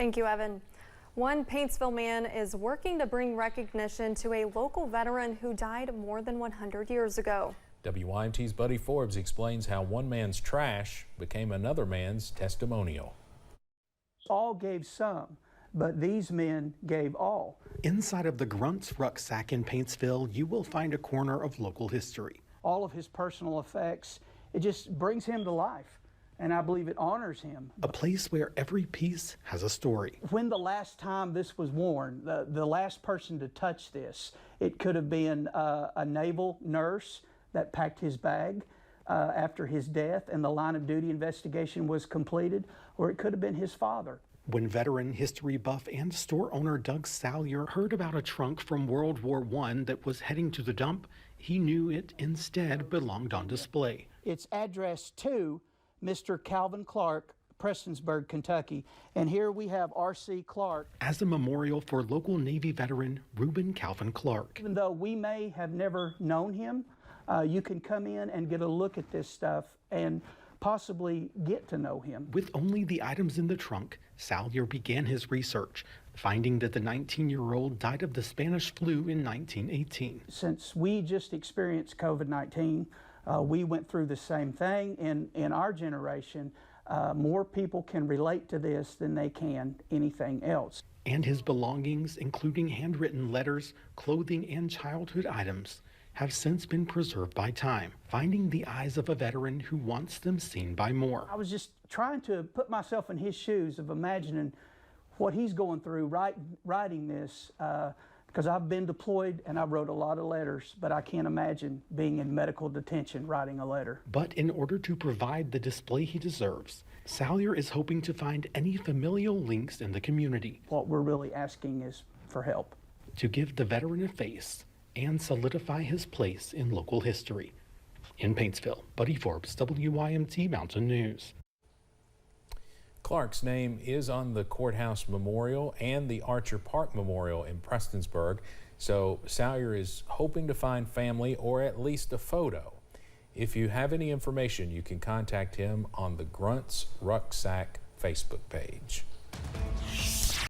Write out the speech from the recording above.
Thank you, Evan. One Paintsville man is working to bring recognition to a local veteran who died more than 100 years ago. WYMT's Buddy Forbes explains how one man's trash became another man's testimonial. All gave some, but these men gave all. Inside of the Grunts Rucksack in Paintsville, you will find a corner of local history. All of his personal effects, it just brings him to life, and I believe it honors him. A place where every piece has a story. When the last time this was worn, the last person to touch this, it could have been a naval nurse that packed his bag after his death and the line of duty investigation was completed, or it could have been his father. When veteran, history buff, and store owner Doug Salyer heard about a trunk from World War I that was heading to the dump, he knew it instead belonged on display. It's addressed to Mr. Calvin Clark, Prestonsburg, Kentucky, and here we have R.C. Clark. As a memorial for local Navy veteran Reuben Calvin Clark. Even though we may have never known him, you can come in and get a look at this stuff and possibly get to know him. With only the items in the trunk, Salyer began his research, finding that the 19-year-old died of the Spanish flu in 1918. Since we just experienced COVID-19, we went through the same thing. In our generation, more people can relate to this than they can anything else. And his belongings, including handwritten letters, clothing, and childhood items, have since been preserved by time, finding the eyes of a veteran who wants them seen by more. I was just trying to put myself in his shoes of imagining what he's going through writing this, because I've been deployed and I wrote a lot of letters, but I can't imagine being in medical detention writing a letter. But in order to provide the display he deserves, Salyer is hoping to find any familial links in the community. What we're really asking is for help. To give the veteran a face and solidify his place in local history. In Paintsville, Buddy Forbes, WYMT Mountain News. Clark's name is on the courthouse memorial and the Archer Park Memorial in Prestonsburg, so Salyer is hoping to find family or at least a photo. If you have any information, you can contact him on the Grunts Rucksack Facebook page.